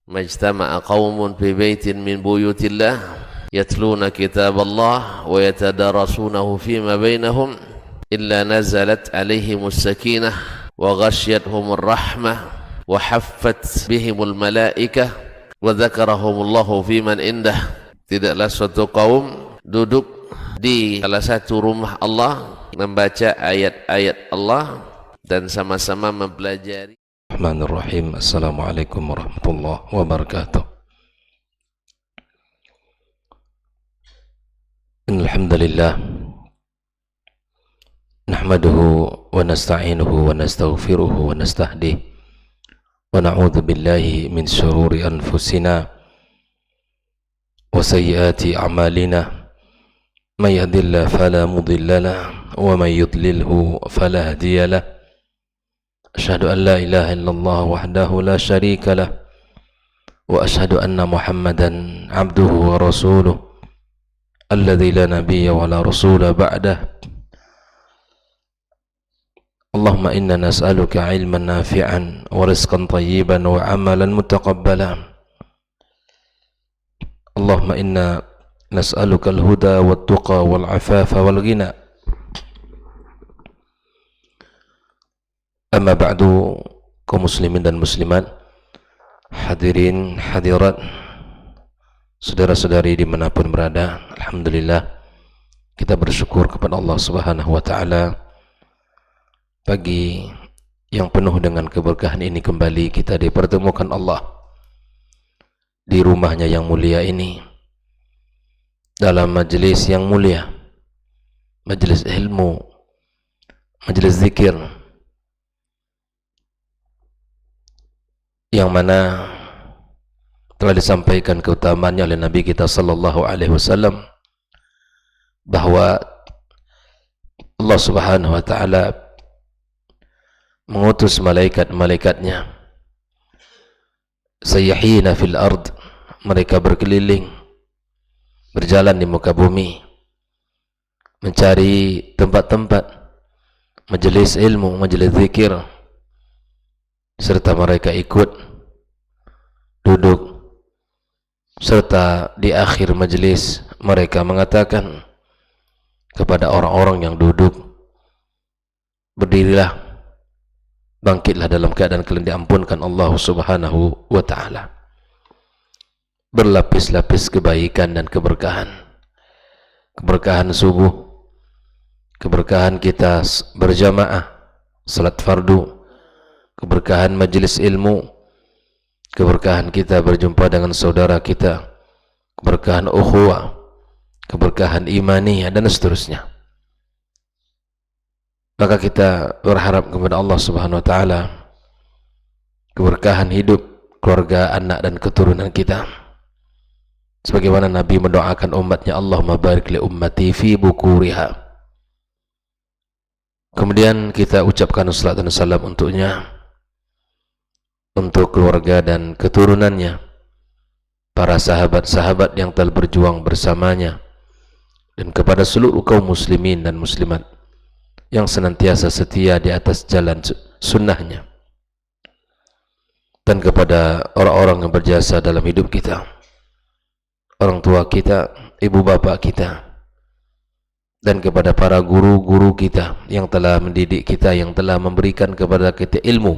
majtama'a qaumun fi baitin min buyutillah yatluna kitaballah wa yatadarasunahu fima bainahum illa nazalat alaihimus sakinah wa ghasyiyatuhumur rahmah wa haffat bihimul malaikah wa dzakarahumullahu fiman indah. Tidaklah suatu kaum duduk di salah satu rumah Allah membaca ayat-ayat Allah dan sama-sama mempelajari. Bismillahirrahmanirrahim. Assalamualaikum warahmatullahi wabarakatuh. Alhamdulillah nahmaduhu wa nasta'inuhu wa nastaghfiruhu wa nastahdihi wa na'udzu billahi min shururi anfusina wa sayyiati a'malina. May yahdihillahu fala mudilla lahu wa may yudlilhu fala hadiya lahu. Asyhadu an la ilaha illallah wahdahu la syarika lah wa asyhadu anna Muhammadan abduhu wa rasuluh alladzi la nabiyya wa la rasula ba'dah. Allahumma inna nas'aluka ilman nafi'an wa rizqan tayyiban wa amalan mutaqabbala. Allahumma inna nas'aluka al-huda wat-tuqa wal-afafa wal-ghina. Amma ba'du, kaum muslimin dan muslimat, hadirin hadirat, saudara-saudari dimanapun berada, alhamdulillah kita bersyukur kepada Allah Subhanahu wa ta'ala. Pagi yang penuh dengan keberkahan ini kembali kita dipertemukan Allah di rumahnya yang mulia ini, dalam majelis yang mulia, majelis ilmu, majelis zikir, yang mana telah disampaikan keutamaannya oleh Nabi kita sallallahu alaihi wasallam bahwa Allah Subhanahu wa taala mengutus malaikat-malaikatnya sayyahina fil ard, mereka berkeliling, berjalan di muka bumi, mencari tempat-tempat majelis ilmu, majelis zikir, serta mereka ikut duduk, serta di akhir majelis mereka mengatakan kepada orang-orang yang duduk, berdirilah, bangkitlah dalam keadaan kalian diampunkan Allah Subhanahu wa ta'ala. Berlapis-lapis kebaikan dan keberkahan, keberkahan subuh, keberkahan kita berjamaah salat fardu, keberkahan majelis ilmu, keberkahan kita berjumpa dengan saudara kita, keberkahan ukhuwah, keberkahan imaniyah, dan seterusnya. Maka kita berharap kepada Allah Subhanahu wa ta'ala keberkahan hidup, keluarga, anak dan keturunan kita, sebagaimana Nabi mendoakan umatnya, Allahumma barik li ummati fi bukuriha. Kemudian kita ucapkan salat dan salam untuknya, untuk keluarga dan keturunannya, para sahabat-sahabat yang telah berjuang bersamanya, dan kepada seluruh kaum muslimin dan muslimat yang senantiasa setia di atas jalan sunnahnya, dan kepada orang-orang yang berjasa dalam hidup kita, orang tua kita, ibu bapak kita, dan kepada para guru-guru kita yang telah mendidik kita, yang telah memberikan kepada kita ilmu,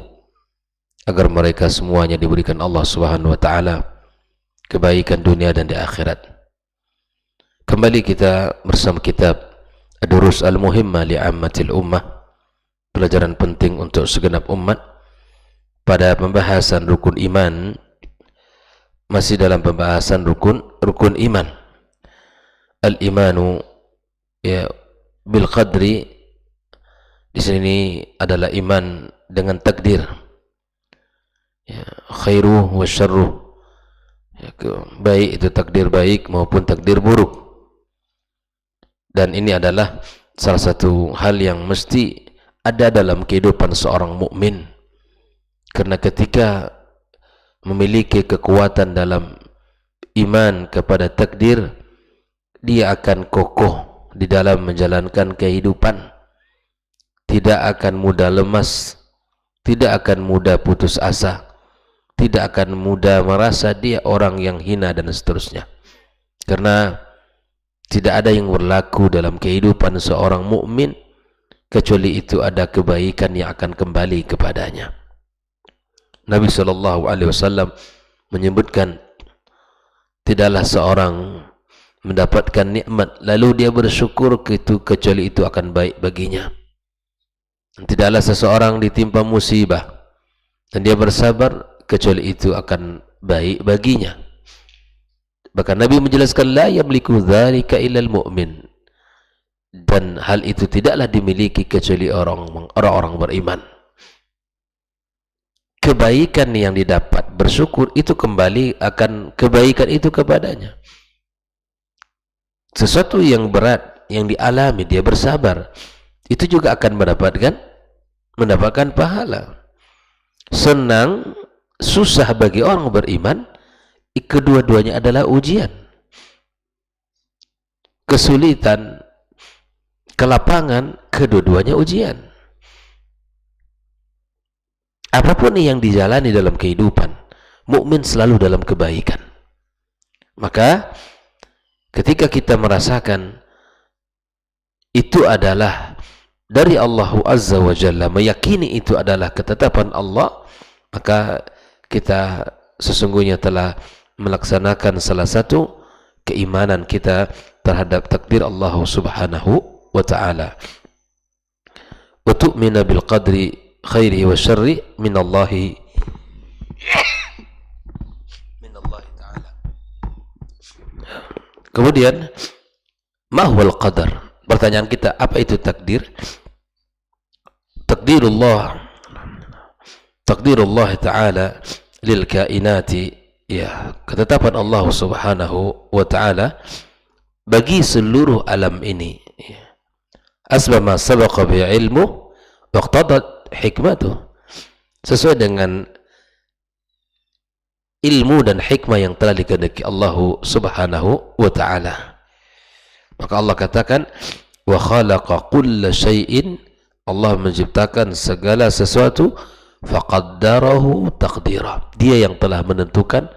agar mereka semuanya diberikan Allah Subhanahu wa ta'ala kebaikan dunia dan di akhirat. Kembali kita bersama kitab Ad-Durus Al-Muhimmah li'ammatil ummah, pelajaran penting untuk segenap umat, pada pembahasan rukun iman. Masih dalam pembahasan rukun iman. Al-imanu ya bil qadri, di sini adalah iman dengan takdir, ya, khairuh wa syarruh, ya, baik itu takdir baik maupun takdir buruk. Dan ini adalah salah satu hal yang mesti ada dalam kehidupan seorang mukmin, karena ketika memiliki kekuatan dalam iman kepada takdir, dia akan kokoh di dalam menjalankan kehidupan, tidak akan mudah lemas, tidak akan mudah putus asa, tidak akan mudah merasa dia orang yang hina dan seterusnya. Karena tidak ada yang berlaku dalam kehidupan seorang mukmin kecuali itu ada kebaikan yang akan kembali kepadanya. Nabi SAW menyebutkan, tidaklah seorang mendapatkan nikmat lalu dia bersyukur kecuali itu akan baik baginya. Tidaklah seseorang ditimpa musibah dan dia bersabar kecuali itu akan baik baginya. Bahkan Nabi menjelaskan, la yamliku dzalika illal mu'min, dan hal itu tidaklah dimiliki kecuali orang-orang beriman. Kebaikan yang didapat, bersyukur itu kembali akan kebaikan itu kepadanya. Sesuatu yang berat yang dialami dia bersabar, itu juga akan mendapatkan pahala. Senang, susah bagi orang beriman, kedua-duanya adalah ujian. Kesulitan, kelapangan, kedua-duanya ujian. Apapun yang dijalani dalam kehidupan, mukmin selalu dalam kebaikan. Maka ketika kita merasakan itu adalah dari Allah Azza wa Jalla, meyakini itu adalah ketetapan Allah, maka kita sesungguhnya telah melaksanakan salah satu keimanan kita terhadap takdir Allah Subhanahu wa ta'ala. Wa tu'mina bil qadri khairihi wa syarri minallahi ta'ala. Kemudian, ma huwal qadar? Pertanyaan kita, apa itu takdir? Takdirullah ta'ala lil kainati, ya, ketetapan Allah Subhanahu wa ta'ala bagi seluruh alam ini, ya. Asba ma sabaqa bi ilmu waqtadat hikmatuh, sesuai dengan ilmu dan hikmah yang telah dikehendaki Allah Subhanahu wa ta'ala. Maka Allah katakan, wa khalaqa kulla syai'in, Allah menciptakan segala sesuatu, faqaddarahu taqdira, dia yang telah menentukan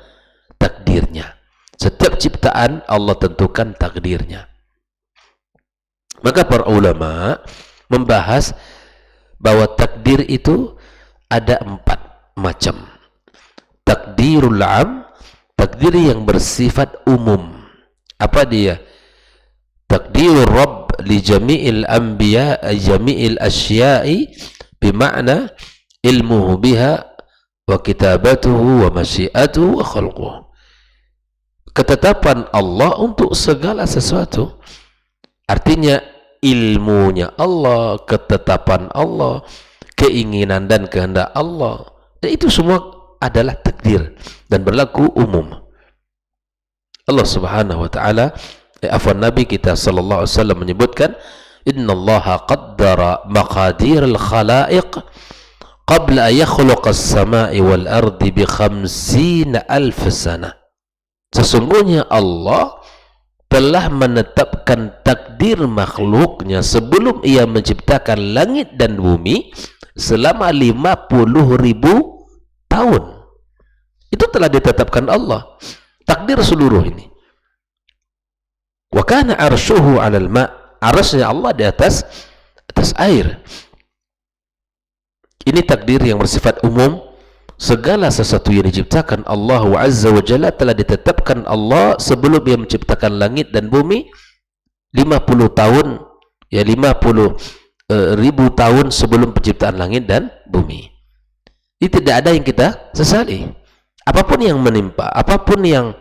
takdirnya. Setiap ciptaan Allah tentukan takdirnya. Maka para ulama membahas bahwa takdir itu ada 4 macam. Takdirul am, takdir yang bersifat umum. Apa dia? Takdirur Rabb li jami'il anbiya, jami'il asya'i, bima'na ilmuhu biha wa kitabatuhu wa masyiatuhu wa khalquhu. Ketetapan Allah untuk segala sesuatu, artinya ilmunya Allah, ketetapan Allah, keinginan dan kehendak Allah, dan itu semua adalah takdir dan berlaku umum. Allah Subhanahu wa ta'ala, Nabi kita sallallahu alaihi wasallam menyebutkan, innallaha qaddara maqadir al-khalaiq qabla an yakhluqa as-sama'i wal ardi bi 50,000 sana. Sesungguhnya Allah telah menetapkan takdir makhluknya sebelum ia menciptakan langit dan bumi selama 50,000 tahun. Itu telah ditetapkan Allah, takdir seluruh ini. Wa kana arshuhu 'alal ma', arasnya Allah di atas air. Ini takdir yang bersifat umum. Segala sesuatu yang diciptakan Allah Azza wa Jalla telah ditetapkan Allah sebelum dia menciptakan langit dan bumi 50 tahun, ya 50,000 tahun sebelum penciptaan langit dan bumi. Ini tidak ada yang kita sesali. Apapun yang menimpa, apapun yang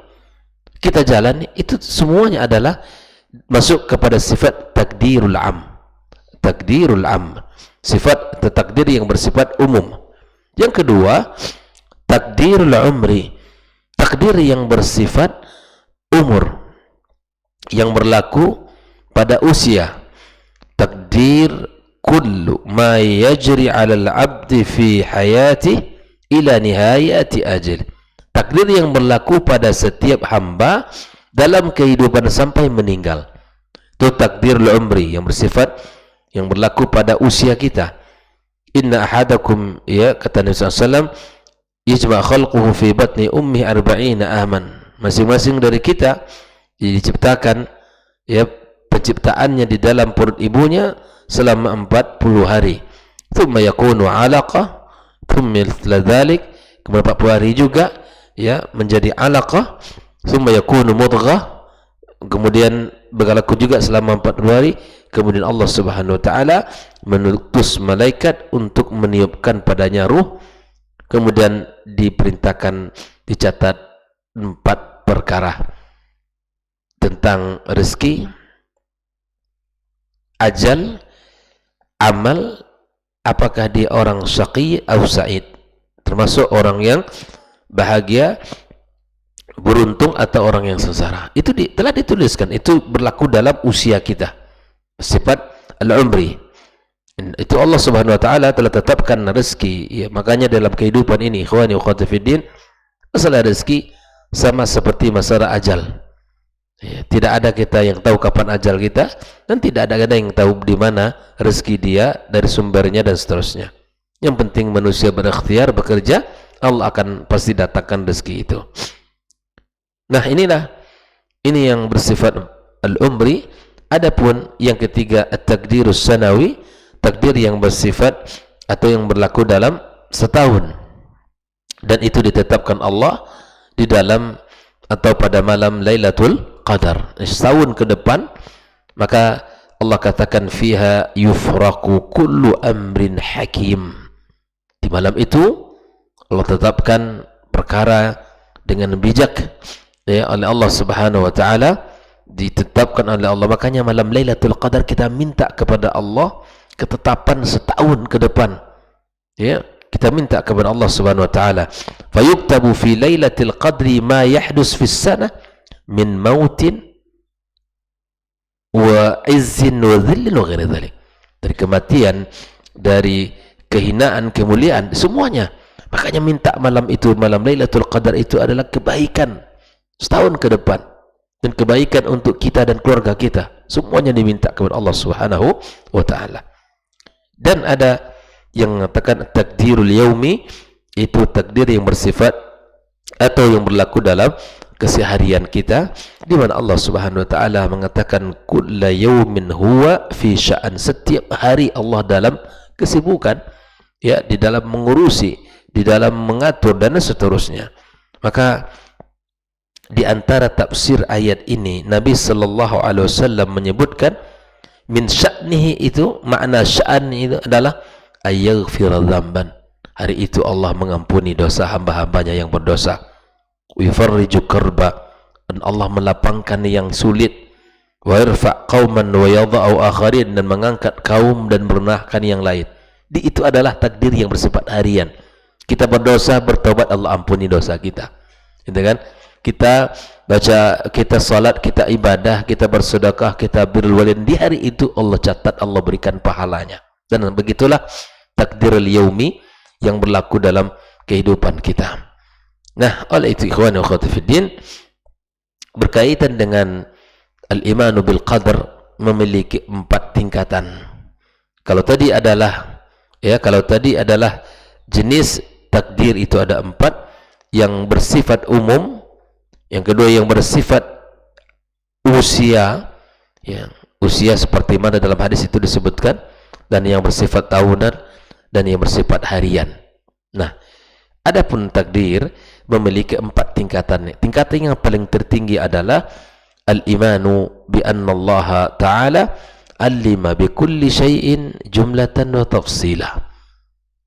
kita jalani, itu semuanya adalah masuk kepada sifat takdirul am. Takdirul am, sifat takdir yang bersifat umum. Yang kedua, takdirul umri, takdir yang bersifat umur, yang berlaku pada usia. Takdir kullu ma yajri 'alal 'abdi fi hayati ila nihayati ajal, takdir yang berlaku pada setiap hamba dalam kehidupan sampai meninggal. Itu takdirul umri yang bersifat, yang berlaku pada usia kita. Inna ahadakum, ya, kata Nabi SAW, yajma' khalquhu fi batni ummi 40 aman. Masing-masing dari kita diciptakan, ya, penciptaannya di dalam perut ibunya selama 40 hari. Thumma yakunu 'alaqah, thumma mithla dhalik, kemudian 40 hari juga, ya, menjadi 'alaqah, thumma yakunu mudghah, kemudian berlaku juga selama 40 hari. Kemudian Allah Subhanahu wa taala mengutus malaikat untuk meniupkan padanya ruh. Kemudian diperintahkan dicatat 4 perkara tentang rezeki, ajal, amal, apakah dia orang syaqi atau sa'id, termasuk orang yang bahagia, beruntung, atau orang yang sengsara. Itu telah dituliskan, itu berlaku dalam usia kita, sifat al-umri. Itu Allah Subhanahu wa taala telah tetapkan rezeki, ya. Makanya dalam kehidupan ini, ikhwani wa akhwati fiddin, masalah rezeki sama seperti masalah ajal, ya. Tidak ada kita yang tahu kapan ajal kita, dan tidak ada yang tahu di mana rezeki dia, dari sumbernya, dan seterusnya. Yang penting manusia berikhtiar, bekerja, Allah akan pasti datangkan rezeki itu. Nah, ini yang bersifat al-umri. Adapun yang ketiga, at-takdirus sanawi, takdir yang bersifat atau yang berlaku dalam setahun, dan itu ditetapkan Allah di dalam atau pada malam Lailatul Qadar, setahun ke depan. Maka Allah katakan, fiha yufraqu kullu amrin hakim. Di malam itu Allah tetapkan perkara dengan bijak, ya, oleh Allah Subhanahu wa taala, ditetapkan oleh Allah. Makanya malam Lailatul Qadar kita minta kepada Allah ketetapan setahun ke depan, ya. Kita minta kepada Allah Subhanahu wa taala, fayuktabu fi lailatul qadri ma yahdus fis sanah min mautin wa izzin wa dhillin wa ghairi dhalik. Dari kematian, dari kehinaan, kemuliaan, semuanya. Makanya minta malam itu, malam Lailatul Qadar itu adalah kebaikan setahun ke depan, dan kebaikan untuk kita dan keluarga kita. Semuanya diminta kepada Allah Subhanahu wa taala. Dan ada yang mengatakan takdirul yaumi, itu takdir yang bersifat atau yang berlaku dalam keseharian kita, di mana Allah Subhanahu wa taala mengatakan kullu yaumin huwa fi sya'an. Setiap hari Allah dalam kesibukan, ya, di dalam mengurusi, di dalam mengatur, dan seterusnya. Maka di antara tafsir ayat ini, Nabi sallallahu alaihi wasallam menyebutkan min sya'nihi, itu makna sya'an itu adalah ayaghfira dzamban. Hari itu Allah mengampuni dosa hamba-hambanya yang berdosa. Yufarriju karba, dan Allah melapangkan yang sulit. Wa yarfa' qauman wa yadha'u akharin, dan mengangkat kaum dan merendahkan yang lain. Itu adalah takdir yang bersifat harian. Kita berdosa, bertobat, Allah ampuni dosa kita. Gitu kan? Kita baca, kita salat, kita ibadah, kita bersedekah, kita birrul walidain, di hari itu Allah catat, Allah berikan pahalanya. Dan begitulah takdirul yaumi yang berlaku dalam kehidupan kita. Nah, oleh itu ikhwan wa akhwat fiddin, berkaitan dengan al-imanu bil qadar memiliki 4 tingkatan. Kalau tadi adalah, ya, kalau tadi adalah jenis takdir itu ada 4, yang bersifat umum. Yang kedua yang bersifat usia, ya, usia seperti mana dalam hadis itu disebutkan, dan yang bersifat tahunan, dan yang bersifat harian. Nah, adapun takdir memiliki 4 tingkatan. Tingkatan yang paling tertinggi adalah al-imanu bi anna Allah Ta'ala alima bi kulli syai'in jumlatan wa tafsila.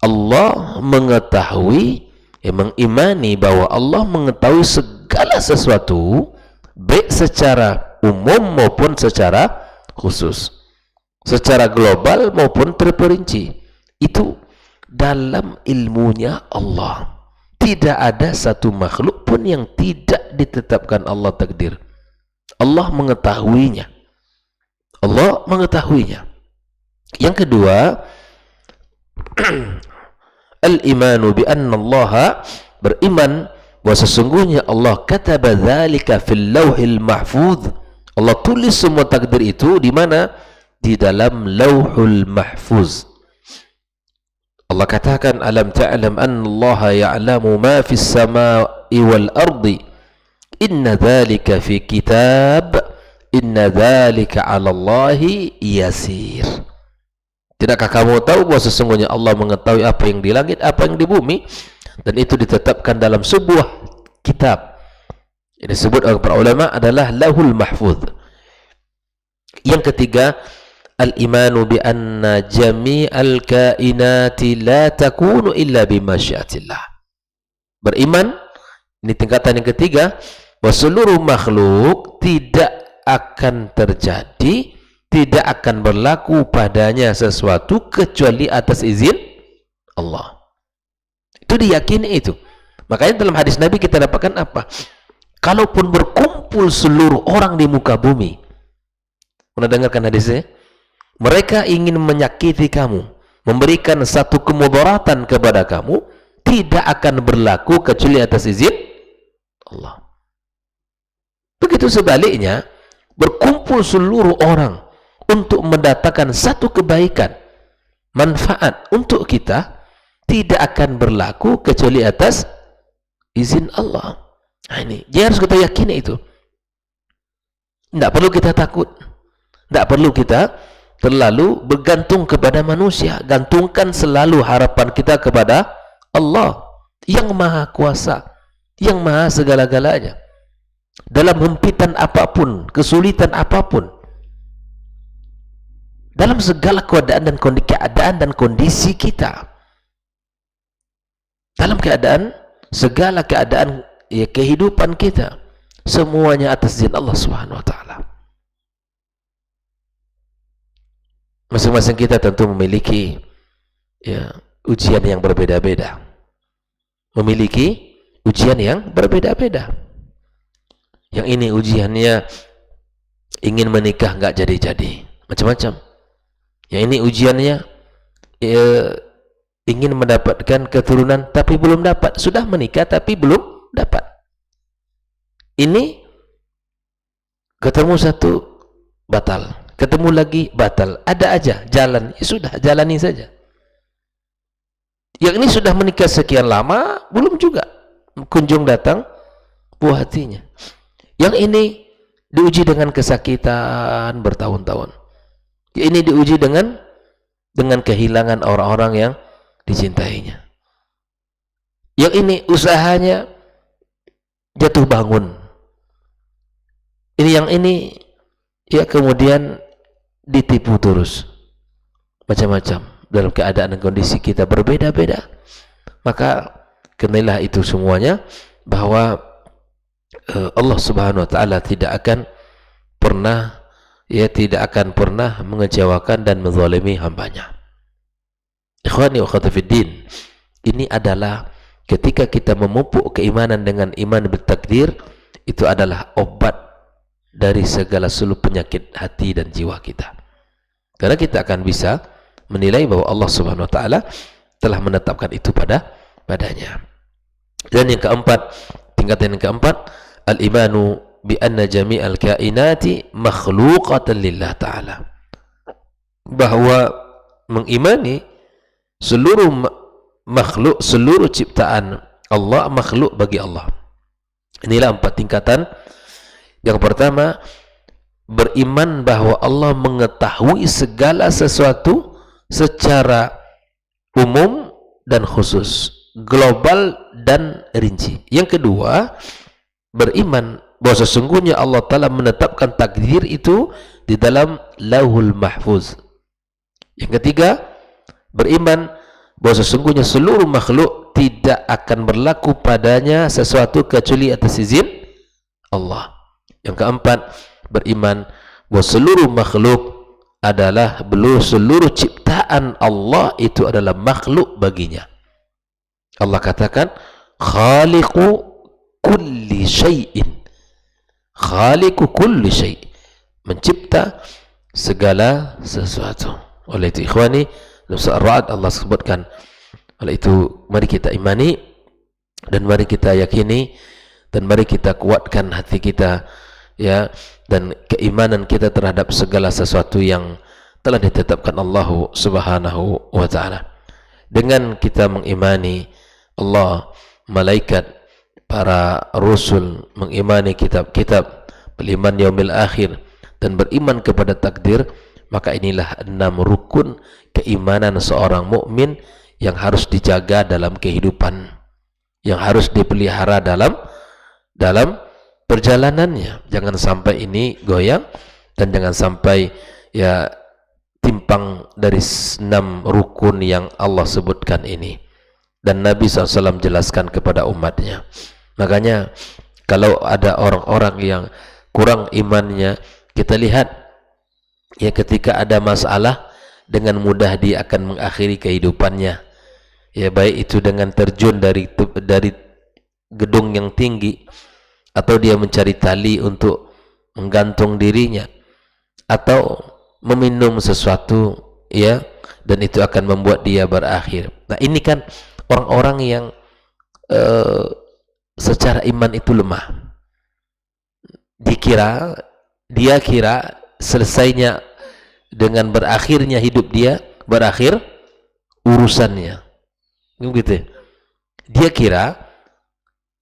Allah mengetahui, ya, mengimani bahwa Allah mengetahui segala sesuatu, baik secara umum maupun secara khusus, secara global maupun terperinci. Itu dalam ilmunya Allah. Tidak ada satu makhluk pun yang tidak ditetapkan Allah takdir. Allah mengetahuinya. Allah mengetahuinya. Yang kedua, al-imanu bi anna Allah, beriman bahwa sesungguhnya Allah kataba dzalika fil lauhil mahfuz. Allah tulis semua takdir itu di mana? Di dalam lauhul mahfuz. Allah katakan, alam ta'lam anna Allah ya'lamu ma fis samai wal ardi, inna dhalika fi kitab, inna dhalika 'ala Allahi yasir. Tidakkah kamu tahu bahwa sesungguhnya Allah mengetahui apa yang di langit, apa yang di bumi, dan itu ditetapkan dalam sebuah kitab. Ini disebut oleh para ulama adalah Lauhul Mahfuz. Yang ketiga, al-imanu bi anna jami'al kainati la takunu illa bi masyiatillah. Beriman, ini tingkatan yang ketiga, bahwa seluruh makhluk tidak akan terjadi, tidak akan berlaku padanya sesuatu kecuali atas izin Allah. Itu diyakini itu. Makanya dalam hadis Nabi kita dapatkan apa? Kalaupun berkumpul seluruh orang di muka bumi, pernah dengarkan hadisnya? Mereka ingin menyakiti kamu, memberikan satu kemudaratan kepada kamu, tidak akan berlaku kecuali atas izin Allah. Begitu sebaliknya, berkumpul seluruh orang untuk mendatangkan satu kebaikan, manfaat untuk kita, tidak akan berlaku kecuali atas izin Allah. Nah ini, jadi harus kita yakini itu. Tidak perlu kita takut, tidak perlu kita terlalu bergantung kepada manusia. Gantungkan selalu harapan kita kepada Allah yang maha kuasa, yang maha segala-galanya. Dalam hempitan apapun, kesulitan apapun, dalam segala keadaan dan kondisi kita, dalam keadaan, segala keadaan ya, kehidupan kita, semuanya atas izin Allah Subhanahu wa ta'ala. Masing-masing kita tentu memiliki ya, ujian yang berbeda-beda, memiliki ujian yang berbeda-beda. Yang ini ujiannya ingin menikah nggak jadi-jadi, macam-macam. Yang ini ujiannya ya, ingin mendapatkan keturunan tapi belum dapat, sudah menikah tapi belum dapat. Ini ketemu satu batal, ketemu lagi batal, ada aja jalan, ya sudah jalani saja. Yang ini sudah menikah sekian lama belum juga kunjung datang buah hatinya. Yang ini diuji dengan kesakitan bertahun-tahun. Ini diuji dengan kehilangan orang-orang yang dicintainya. Yang ini usahanya jatuh bangun. Yang ini ya kemudian ditipu terus. Macam-macam. Dalam keadaan dan kondisi kita berbeda-beda. Maka kenailah itu semuanya bahwa Allah Subhanahu wa ta'ala tidak akan pernah mengecewakan dan menzalimi hambanya. Ikhwani wa akhwati fiddin, ini adalah ketika kita memupuk keimanan dengan iman bertakdir, itu adalah obat dari segala seluruh penyakit hati dan jiwa kita. Karena kita akan bisa menilai bahwa Allah Subhanahu wa ta'ala telah menetapkan itu padanya. Dan yang keempat, tingkatan yang keempat, al-imanu bi anna jami'al kainati makhluqatan lillah ta'ala. Bahwa mengimani seluruh makhluk, seluruh ciptaan Allah makhluk bagi Allah. Inilah 4 tingkatan. Yang pertama, beriman bahwa Allah mengetahui segala sesuatu secara umum dan khusus, global dan rinci. Yang kedua, beriman bahwa sesungguhnya Allah Ta'ala menetapkan takdir itu di dalam Lauhul Mahfuz. Yang ketiga, beriman bahwa sesungguhnya seluruh makhluk tidak akan berlaku padanya sesuatu kecuali atas izin Allah. Yang keempat, beriman bahwa seluruh makhluk adalah seluruh ciptaan Allah itu adalah makhluk baginya. Allah katakan khaliqu kulli syai'in, khaliqu kulli syai', mencipta segala sesuatu. Oleh itu ikhwani, dalam surah Ar-Ra'd Allah sebutkan, oleh itu mari kita imani dan mari kita yakini dan mari kita kuatkan hati kita ya, dan keimanan kita terhadap segala sesuatu yang telah ditetapkan Allah Subhanahu wa ta'ala. Dengan kita mengimani Allah, malaikat, para rasul, mengimani kitab-kitab, beriman yaumil akhir, dan beriman kepada takdir, maka inilah 6 rukun keimanan seorang mukmin yang harus dijaga dalam kehidupan, yang harus dipelihara dalam perjalanannya. Jangan sampai ini goyang, dan jangan sampai ya timpang dari 6 rukun yang Allah sebutkan ini dan Nabi SAW jelaskan kepada umatnya. Makanya kalau ada orang-orang yang kurang imannya, kita lihat ya, ketika ada masalah dengan mudah dia akan mengakhiri kehidupannya, ya, baik itu dengan terjun dari gedung yang tinggi, atau dia mencari tali untuk menggantung dirinya, atau meminum sesuatu, ya, dan itu akan membuat dia berakhir. Nah, ini kan orang-orang yang secara iman itu lemah. Dia kira selesainya dengan berakhirnya hidup dia, berakhir urusannya, gitu. Dia kira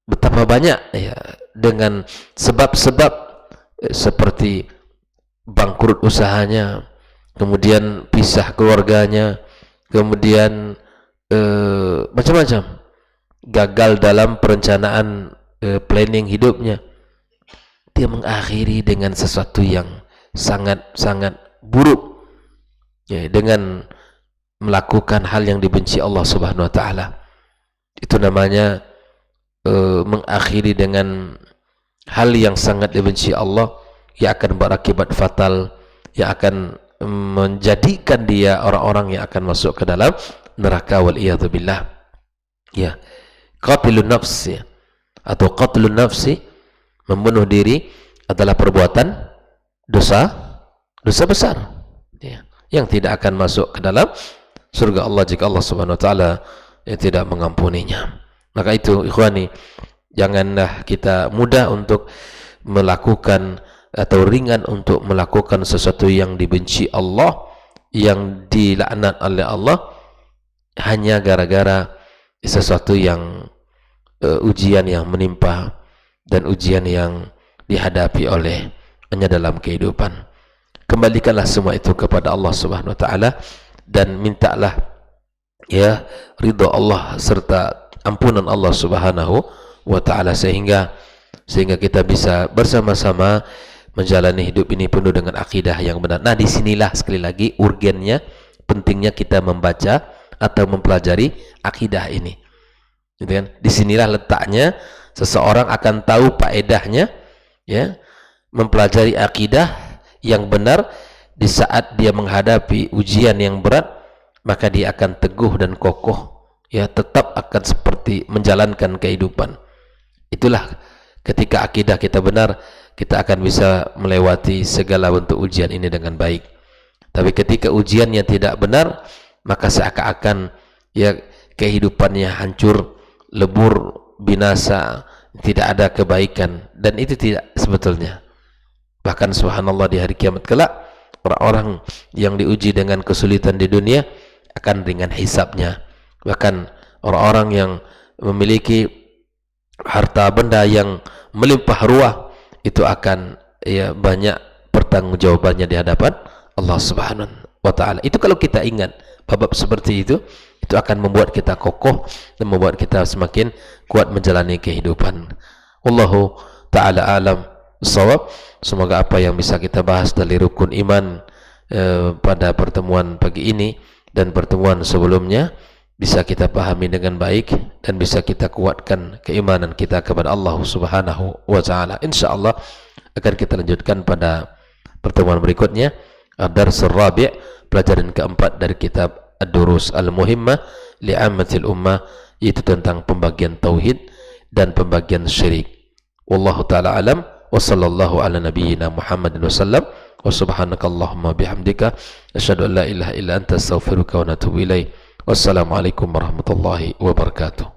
betapa banyak ya dengan sebab-sebab seperti bangkrut usahanya, kemudian pisah keluarganya, kemudian macam-macam, gagal dalam perencanaan planning hidupnya, dia mengakhiri dengan sesuatu yang sangat-sangat buruk, ya, dengan melakukan hal yang dibenci Allah Subhanahu wa taala. Itu namanya mengakhiri dengan hal yang sangat dibenci Allah, yang akan berakibat fatal, yang akan menjadikan dia orang-orang yang akan masuk ke dalam neraka, wal iyadzu billah. Ya, qatlun nafs, ya, atau qatlun nafsi, membunuh diri adalah perbuatan dosa besar, ya, yang tidak akan masuk ke dalam surga Allah jika Allah Subhanahu wa taala tidak mengampuninya. Maka itu ikhwani, janganlah kita mudah untuk melakukan atau ringan untuk melakukan sesuatu yang dibenci Allah, yang dilaknat oleh Allah, hanya gara-gara sesuatu yang ujian yang menimpa dan ujian yang dihadapi oleh hanya dalam kehidupan. Kembalikanlah semua itu kepada Allah Subhanahu wa taala dan mintalah ya ridha Allah serta ampunan Allah Subhanahu wa taala, sehingga kita bisa bersama-sama menjalani hidup ini penuh dengan akidah yang benar. Nah, disinilah sekali lagi urgennya, pentingnya kita membaca atau mempelajari akidah ini, gitu kan? Disinilah letaknya seseorang akan tahu faedahnya, ya, mempelajari akidah yang benar. Di saat dia menghadapi ujian yang berat, maka dia akan teguh dan kokoh, ya, tetap akan seperti menjalankan kehidupan. Itulah ketika akidah kita benar, kita akan bisa melewati segala bentuk ujian ini dengan baik. Tapi ketika ujiannya tidak benar, maka seakan-akan ya kehidupannya hancur, lebur, binasa, tidak ada kebaikan, dan itu tidak sebetulnya. Bahkan subhanallah, di hari kiamat kelak, orang-orang yang diuji dengan kesulitan di dunia akan ringan hisabnya. Bahkan orang-orang yang memiliki harta benda yang melimpah ruah, itu akan ya banyak pertanggungjawabannya di hadapan Allah Subhanahu wa taala. Itu kalau kita ingat bab seperti itu akan membuat kita kokoh dan membuat kita semakin kuat menjalani kehidupan. Wallahu taala alam shawab. Semoga apa yang bisa kita bahas dari rukun iman pada pertemuan pagi ini dan pertemuan sebelumnya bisa kita pahami dengan baik dan bisa kita kuatkan keimanan kita kepada Allah Subhanahu wa taala. Insyaallah akan kita lanjutkan pada pertemuan berikutnya, ad-darsul rabi', pelajaran keempat dari kitab Ad-Durus Al-Muhimmah li'ammatil ummah, yaitu tentang pembagian tauhid dan pembagian syirik. Wallahu taala alam, wa sallallahu ala nabiyyina Muhammadin wa sallam, wa subhanakallahumma bihamdika asyhadu an la ilaha illa anta astaghfiruka wa atubu ilaik. Wassalamualaikum warahmatullahi wabarakatuh.